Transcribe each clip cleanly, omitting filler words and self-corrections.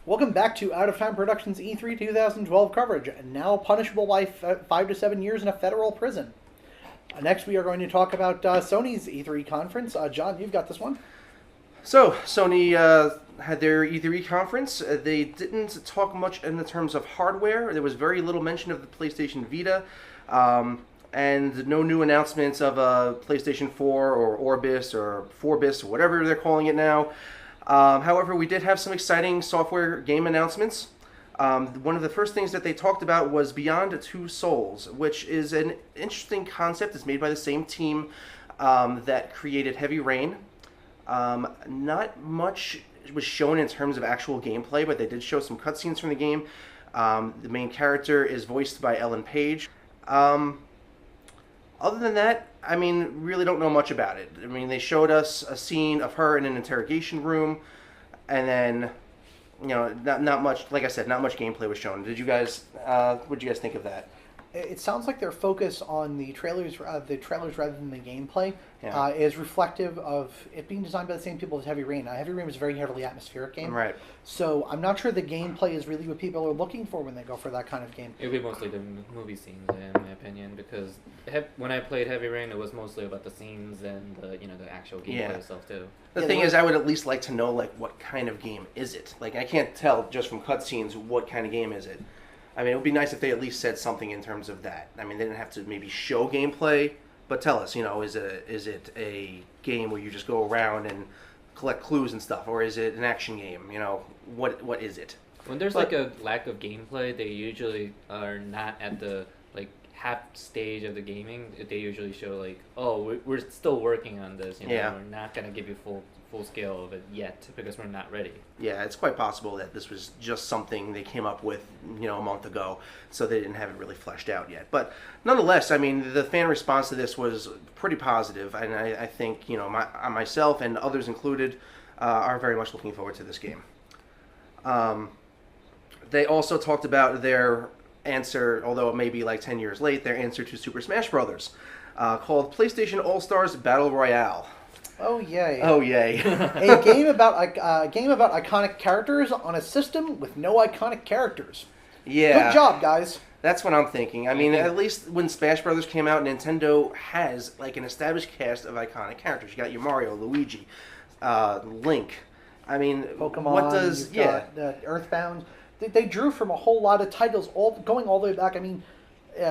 Welcome back to Out of Time Productions E3 2012 coverage, now punishable by 5 to 7 years in a federal prison. Next, we are going to talk about Sony's E3 conference. John, you've got this one. So, Sony had their E3 conference. They didn't talk much in the terms of hardware. There was very little mention of the PlayStation Vita, and no new announcements of a PlayStation 4 or Orbis or 4bis or whatever they're calling it now. However, we did have some exciting software game announcements. One of the first things that they talked about was Beyond Two Souls, which is an interesting concept. It's made by the same team that created Heavy Rain. Not much was shown in terms of actual gameplay, but they did show some cutscenes from the game. The main character is voiced by Ellen Page. Other than that, I mean, really don't know much about it. I mean, they showed us a scene of her in an interrogation room, and then, you know, not much. Like I said, not much gameplay was shown. Did you guys? What did you guys think of that? It sounds like their focus on the trailers rather than the gameplay Yeah. is reflective of it being designed by the same people as Heavy Rain. Heavy Rain was a very heavily atmospheric game, Right. so I'm not sure the gameplay is really what people are looking for when they go for that kind of game. It would be mostly the movie scenes, in my opinion, because when I played Heavy Rain, it was mostly about the scenes and the actual gameplay Yeah. itself too. The thing is, I would at least like to know, like, what kind of game is it? Like, I can't tell just from cutscenes what kind of game is it. I mean, it would be nice if they at least said something in terms of that. I mean, they didn't have to maybe show gameplay, but tell us, is it a game where you just go around and collect clues and stuff, or is it an action game? What is it? When there's like a lack of gameplay, they usually are not at the half stage of the gaming. They usually show like, oh, we're still working on this. Yeah. We're not gonna give you full scale of it yet because we're not ready. Yeah, it's quite possible that this was just something they came up with, a month ago, so they didn't have it really fleshed out yet. But nonetheless, I mean, the fan response to this was pretty positive, and I think, myself and others included are very much looking forward to this game. They also talked about their answer, although it may be like 10 years late, their answer to Super Smash Bros. Called PlayStation All-Stars Battle Royale. Oh yay! Oh yay! a game about iconic characters on a system with no iconic characters. Yeah. Good job, guys. That's what I'm thinking. I mean, at least when Smash Brothers came out, Nintendo has like an established cast of iconic characters. You got your Mario, Luigi, Link. I mean, Pokemon. What does Earthbound? They drew from a whole lot of titles, going all the way back. I mean,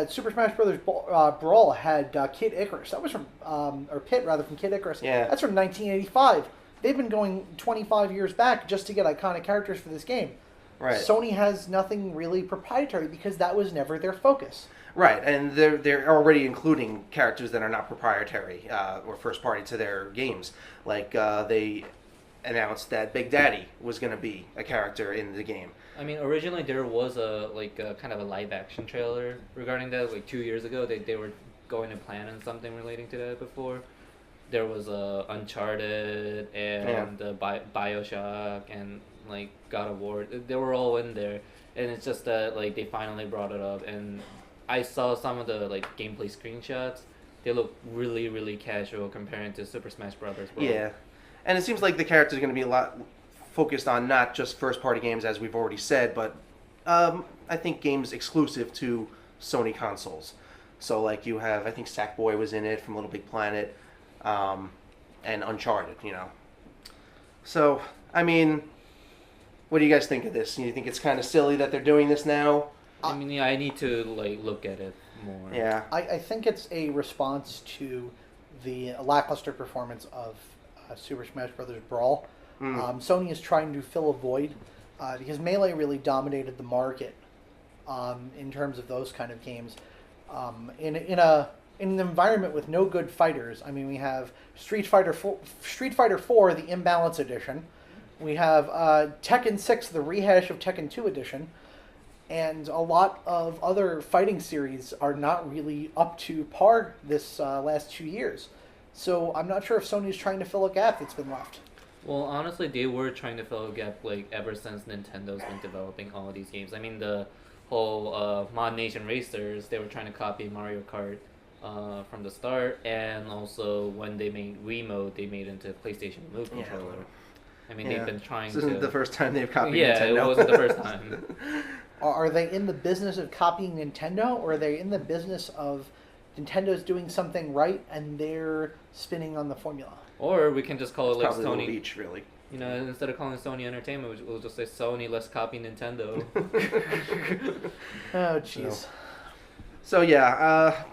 Super Smash Bros. Brawl had Kid Icarus. That was from, or Pit rather, from Kid Icarus. Yeah. That's from 1985. They've been going 25 years back just to get iconic characters for this game. Right. Sony has nothing really proprietary because that was never their focus. Right, and they're already including characters that are not proprietary or first party to their games. Like they announced that Big Daddy was going to be a character in the game. I mean, originally there was a kind of a live action trailer regarding that. Like 2 years ago, they were going to plan on something relating to that before. There was Uncharted and BioShock and like God of War. They were all in there, and it's just that like they finally brought it up. And I saw some of the like gameplay screenshots. They look really, really casual comparing to Super Smash Brothers. Yeah, and it seems like the characters are going to be a lot focused on not just first-party games, as we've already said, but I think games exclusive to Sony consoles. So, like, you have, I think Sackboy was in it from Little Big Planet, and Uncharted, So, I mean, what do you guys think of this? You think it's kind of silly that they're doing this now? I mean, yeah, I need to like look at it more. Yeah. I think it's a response to the lackluster performance of Super Smash Bros. Brawl. Sony is trying to fill a void because Melee really dominated the market in terms of those kind of games. In an environment with no good fighters, I mean, we have Street Fighter 4, the Imbalance Edition. We have Tekken 6, the rehash of Tekken 2 Edition. And a lot of other fighting series are not really up to par this last 2 years. So I'm not sure if Sony's trying to fill a gap that's been left. Well, honestly, they were trying to fill a gap like ever since Nintendo's been developing all of these games. I mean, the whole Mod Nation Racers, they were trying to copy Mario Kart from the start, and also when they made Wiimote, they made it into PlayStation Move controller. I mean, Yeah. they've been trying This to. isn't the first time they've copied Yeah, Nintendo. it wasn't the first time. Are they in the business of copying Nintendo, or are they in the business of Nintendo's doing something right and they're spinning on the formula? Or we can just call it like Probably a little Sony. each, really. You know, instead of calling it Sony Entertainment, we'll just say Sony. Let's copy Nintendo. Oh, jeez. So yeah,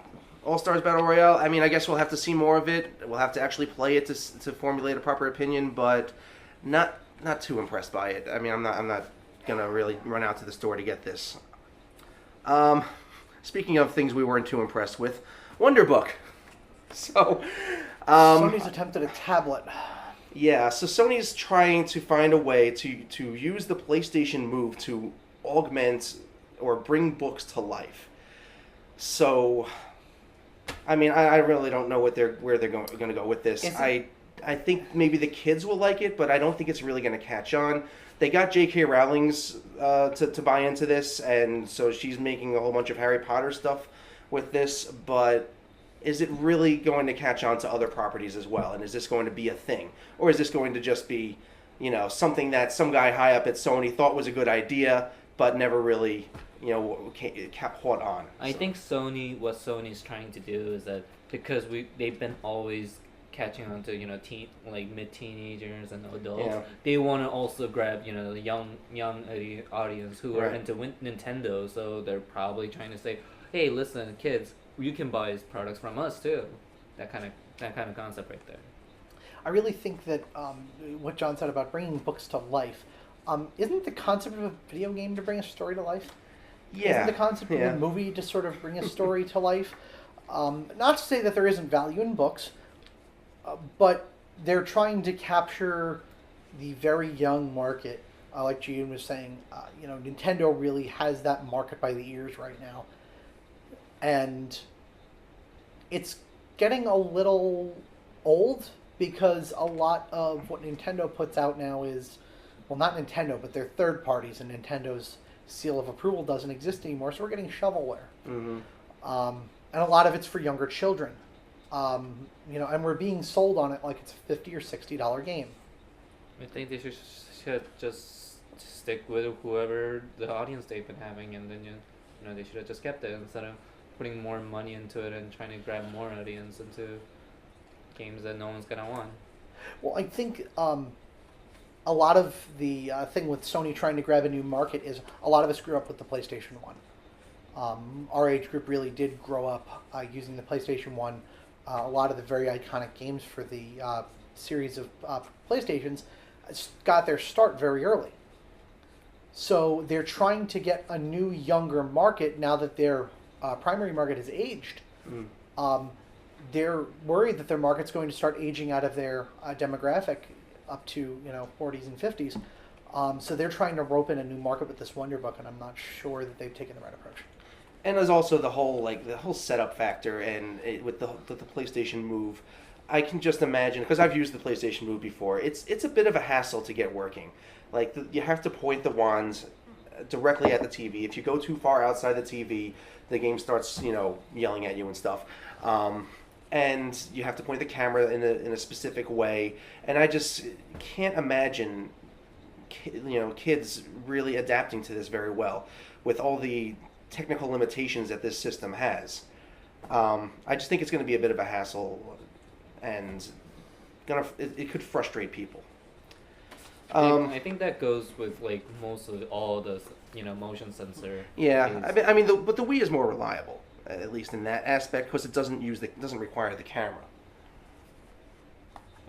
All Stars Battle Royale. I mean, I guess we'll have to see more of it. We'll have to actually play it to formulate a proper opinion, but not too impressed by it. I mean, I'm not gonna really run out to the store to get this. Speaking of things we weren't too impressed with, Wonder Book. So, Sony's attempted a tablet. yeah, so Sony's trying to find a way to use the PlayStation Move to augment or bring books to life. So, I mean, I really don't know where they're going to go with this. I think maybe the kids will like it, but I don't think it's really going to catch on. They got J.K. Rowling's to buy into this, and so she's making a whole bunch of Harry Potter stuff with this, but is it really going to catch on to other properties as well? And is this going to be a thing? Or is this going to just be, you know, something that some guy high up at Sony thought was a good idea, but never really, you know, caught on? I think what Sony's trying to do is that because they've been always catching on to, you know, mid-teenagers and adults, Yeah. they want to also grab, you know, the young audience who are Right. into Nintendo, so they're probably trying to say, hey, listen, kids, you can buy products from us too. That kind of concept right there. I really think that what John said about bringing books to life, isn't the concept of a video game to bring a story to life? Yeah. Isn't the concept of a movie to sort of bring a story to life? Not to say that there isn't value in books, but they're trying to capture the very young market. Like June was saying, you know, Nintendo really has that market by the ears right now. And it's getting a little old because a lot of what Nintendo puts out now is, well, not Nintendo, but they're third parties, and Nintendo's seal of approval doesn't exist anymore, so we're getting shovelware. Mm-hmm. And a lot of it's for younger children. You know, and we're being sold on it like it's a $50 or $60 game. I think they should just stick with whoever the audience they've been having, and then you know they should have just kept it instead of putting more money into it and trying to grab more audience into games that no one's gonna want. Well, I think a lot of the thing with Sony trying to grab a new market is a lot of us grew up with the PlayStation 1. Our age group really did grow up using the PlayStation 1. A lot of the very iconic games for the series of PlayStations got their start very early. So they're trying to get a new, younger market now that their primary market has aged. They're worried that their market's going to start aging out of their demographic up to, you know, 40s and 50s. So they're trying to rope in a new market with this Wonder Book, and I'm not sure that they've taken the right approach. And there's also the whole setup factor, and with the PlayStation Move, I can just imagine, because I've used the PlayStation Move before. It's a bit of a hassle to get working. Like you have to point the wands directly at the TV. If you go too far outside the TV, the game starts, you know, yelling at you and stuff. And you have to point the camera in a specific way. And I just can't imagine, you know, kids really adapting to this very well with all the technical limitations that this system has. I just think it's going to be a bit of a hassle, and it could frustrate people. I think that goes with like most of all the, you know, motion sensor. Yeah, I mean, but the Wii is more reliable, at least in that aspect, because it doesn't require the camera.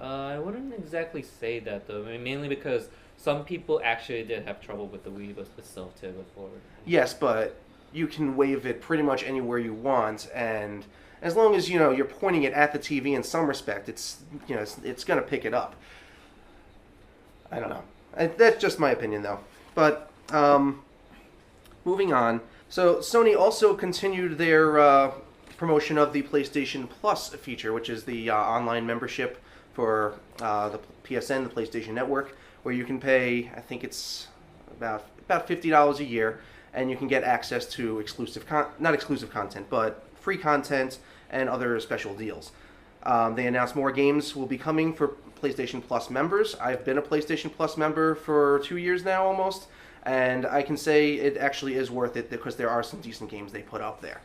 I wouldn't exactly say that though. I mean, mainly because some people actually did have trouble with the Wii itself too before. Yes, but you can wave it pretty much anywhere you want, and as long as, you know, you're pointing it at the TV in some respect, it's going to pick it up. I don't know. That's just my opinion, though. But moving on. So Sony also continued their promotion of the PlayStation Plus feature, which is the online membership for the PSN, the PlayStation Network, where you can pay, I think it's about $50 a year, and you can get access to not exclusive content, but free content and other special deals. They announced more games will be coming for PlayStation Plus members. I've been a PlayStation Plus member for 2 years now almost, and I can say it actually is worth it because there are some decent games they put up there.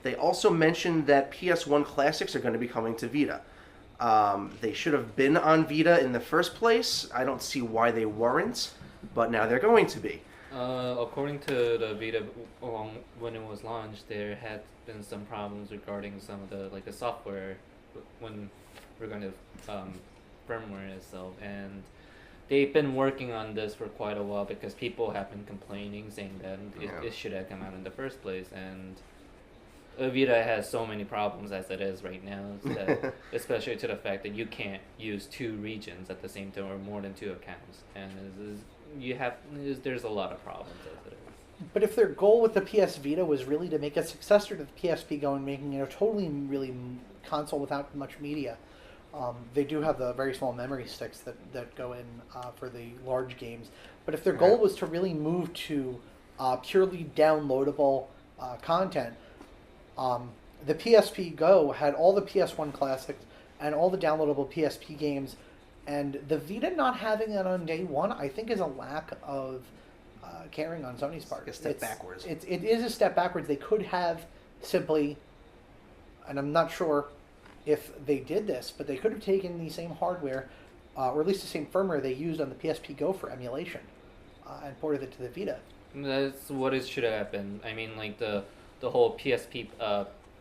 They also mentioned that PS1 classics are going to be coming to Vita. They should have been on Vita in the first place. I don't see why they weren't, but now they're going to be. According to the Vita, when it was launched, there had been some problems regarding some of the software when we're going to firmware itself, and they've been working on this for quite a while because people have been complaining, saying that it should have come out in the first place, and Vita has so many problems as it is right now, that, especially to the fact that you can't use 2 regions at the same time or more than 2 accounts, and there's a lot of problems as it is. But if their goal with the PS Vita was really to make a successor to the PSP going, making it a totally really console without much media, they do have the very small memory sticks that go in for the large games. But if their goal was to really move to purely downloadable content, the PSP Go had all the PS1 classics and all the downloadable PSP games, and the Vita not having it on day one, I think, is a lack of caring on Sony's part. A step backwards. It is a step backwards. They could have simply, and I'm not sure if they did this, but they could have taken the same hardware, or at least the same firmware they used on the PSP Go for emulation, and ported it to the Vita. That's what it should have been. I mean, the whole PSP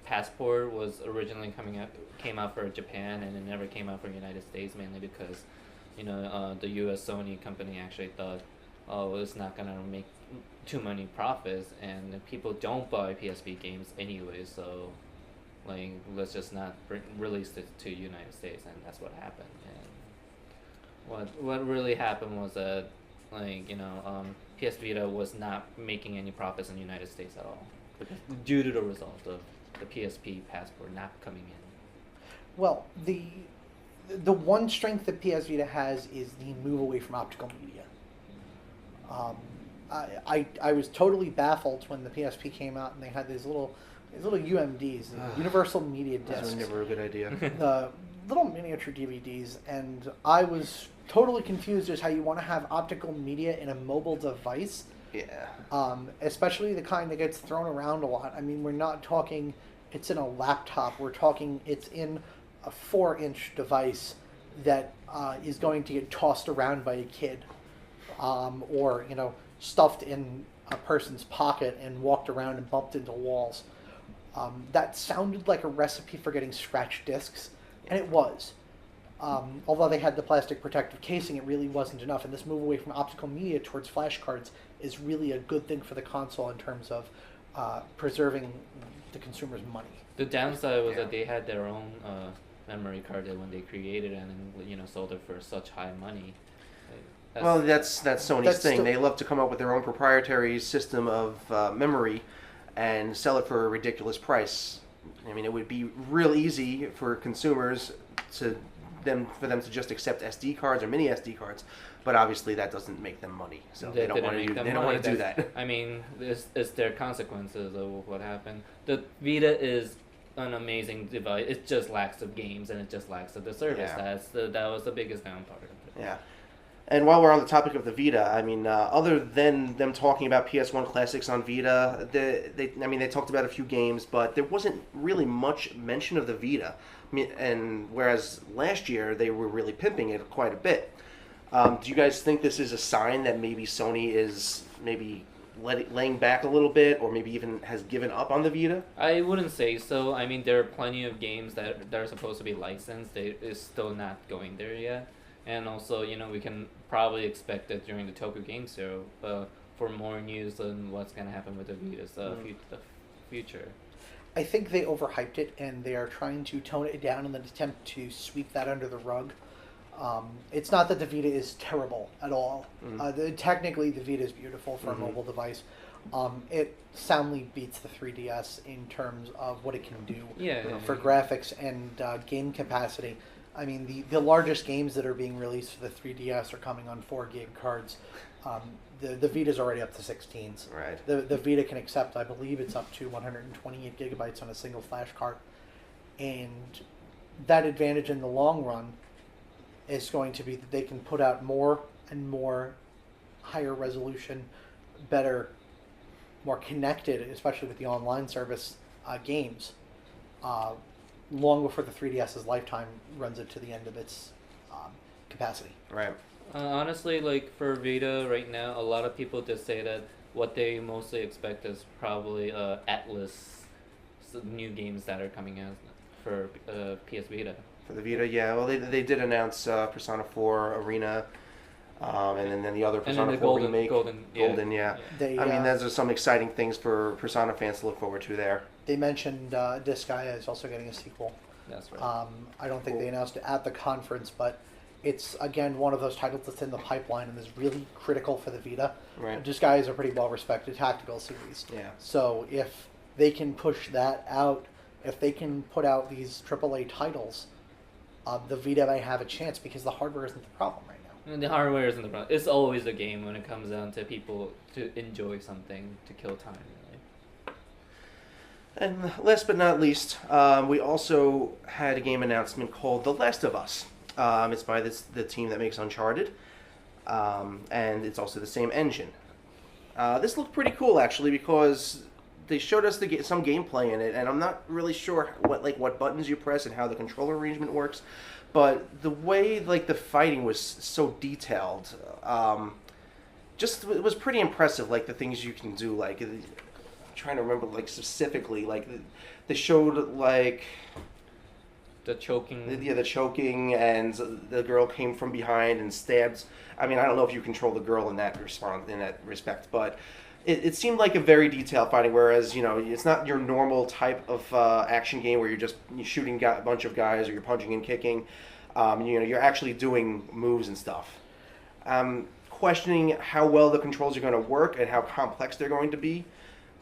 Passport was originally came out for Japan, and it never came out for the United States, mainly because, the U.S. Sony company actually thought, it's not gonna make too many profits, and people don't buy PSP games anyway, so let's just not release it to United States, and that's what happened. And what really happened was that PS Vita was not making any profits in the United States at all, because due to the result of the PSP Passport not coming in. Well, the one strength that PS Vita has is the move away from optical media. I was totally baffled when the PSP came out and they had these little UMDs, Universal Media Discs. That was never a good idea. The little miniature DVDs, and I was totally confused as how you want to have optical media in a mobile device. Yeah. Especially the kind that gets thrown around a lot. I mean, we're not talking it's in a laptop. We're talking it's in a 4-inch device that is going to get tossed around by a kid, or stuffed in a person's pocket and walked around and bumped into walls. That sounded like a recipe for getting scratch discs, and it was. Although they had the plastic protective casing, it really wasn't enough. And this move away from optical media towards flash cards is really a good thing for the console in terms of preserving the consumer's money. The downside was that they had their own memory card that when they created it and sold it for such high money. That's Sony's thing. They love to come up with their own proprietary system of memory and sell it for a ridiculous price. I mean, it would be real easy for consumers for them to just accept SD cards or mini SD cards, but obviously that doesn't make them money. So they don't want to do that. I mean, it's their consequences of what happened. The Vita is an amazing device. It just lacks of games and it just lacks of the service. Yeah. That was the biggest down part of it. Yeah. And while we're on the topic of the Vita, I mean, other than them talking about PS1 classics on Vita, they talked about a few games, but there wasn't really much mention of the Vita. I mean, and whereas last year they were really pimping it quite a bit. Do you guys think this is a sign that maybe Sony is laying back a little bit, or maybe even has given up on the Vita? I wouldn't say so. I mean, there are plenty of games that are supposed to be licensed. It's still not going there yet. And also, we can probably expect it during the Tokyo Game Show for more news on what's going to happen with the Vita's future. I think they overhyped it, and they are trying to tone it down in an attempt to sweep that under the rug. It's not that the Vita is terrible at all. Technically, the Vita is beautiful for a mobile device. It soundly beats the 3DS in terms of what it can do for graphics and game capacity. I mean, the largest games that are being released for the 3DS are coming on 4 gig cards. The Vita's already up to 16s. Right. The Vita can accept, I believe it's up to 128 gigabytes on a single flash card. and that advantage in the long run is going to be that they can put out more and more higher resolution, better, more connected, especially with the online service games, long before the 3DS's lifetime runs it to the end of its capacity. Right. Honestly, like for Vita right now, a lot of people just say that what they mostly expect is probably Atlas new games that are coming out for PS Vita. For the Vita, yeah. Well, they did announce Persona 4 Arena, and then the other Persona 4 remake. Golden, yeah. They, I mean, those are some exciting things for Persona fans to look forward to there. They mentioned Disgaea is also getting a sequel. That's right. I don't think they announced it at the conference, but it's, again, one of those titles that's in the pipeline and is really critical for the Vita. Right. Disgaea is a pretty well-respected tactical series. Yeah. So if they can push that out, if they can put out these AAA titles, the Vita may have a chance because the hardware isn't the problem right now. And the hardware isn't the problem. It's always a game when it comes down to people to enjoy something, to kill time, really. And last but not least, we also had a game announcement called The Last of Us. It's by the team that makes Uncharted, and it's also the same engine. This looked pretty cool, actually, because they showed us some gameplay in it, and I'm not really sure what buttons you press and how the controller arrangement works, but the way the fighting was so detailed, it was pretty impressive. Like the things you can do, I'm trying to remember specifically, they showed the choking. Yeah, the choking, and the girl came from behind and stabbed. I mean, I don't know if you control the girl in that respect, but it seemed like a very detailed fighting. Whereas it's not your normal type of action game where you're shooting a bunch of guys or you're punching and kicking. You're actually doing moves and stuff. I'm questioning how well the controls are going to work and how complex they're going to be,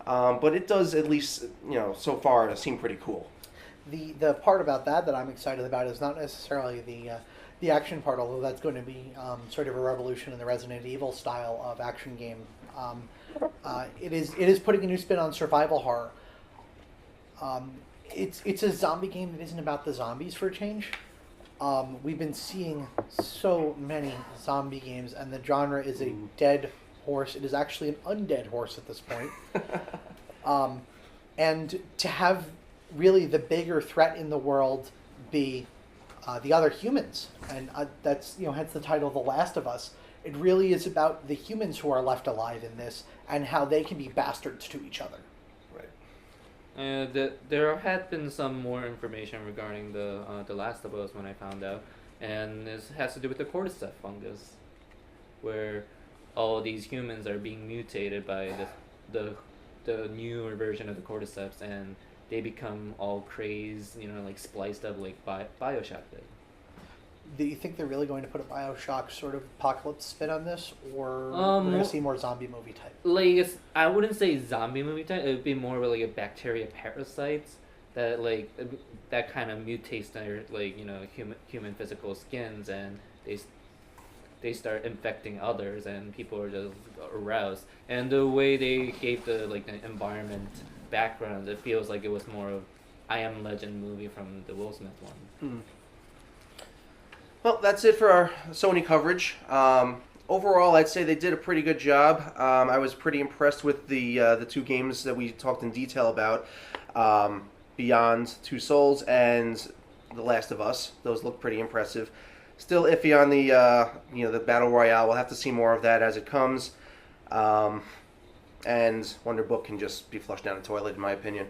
but it does, at least so far, seem pretty cool. The part about that I'm excited about is not necessarily the action part, although that's going to be sort of a revolution in the Resident Evil style of action game. It is putting a new spin on survival horror. It's a zombie game that isn't about the zombies for a change. We've been seeing so many zombie games, and the genre is a dead horse. It is actually an undead horse at this point. And to have really the bigger threat in the world be the other humans, and that's hence the title The Last of Us. It really is about the humans who are left alive in this and how they can be bastards to each other. Right. There had been some more information regarding the Last of Us when I found out, and this has to do with the cordyceps fungus, where all these humans are being mutated by the newer version of the cordyceps, and they become all crazed, spliced up like Bioshock did. Do you think they're really going to put a Bioshock sort of apocalypse spin on this, or we're going to see more zombie movie type? I wouldn't say zombie movie type. It would be more like a bacteria parasites that that kind of mutates their human physical skins, and they start infecting others, and people are just aroused. And the way they gave the environment background, it feels like it was more of I Am Legend movie from the Will Smith one. Well, that's it for our Sony coverage. Overall, I'd say they did a pretty good job. I was pretty impressed with the two games that we talked in detail about, Beyond Two Souls and The Last of Us. Those look pretty impressive. Still iffy on the Battle Royale. We'll have to see more of that as it comes. And Wonder Book can just be flushed down the toilet, in my opinion.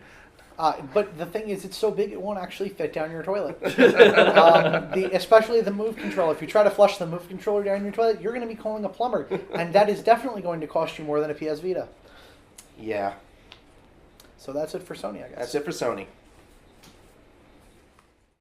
But the thing is, it's so big it won't actually fit down your toilet. Especially the Move controller. If you try to flush the Move controller down your toilet, you're going to be calling a plumber. And that is definitely going to cost you more than a PS Vita. Yeah. So that's it for Sony, I guess. That's it for Sony.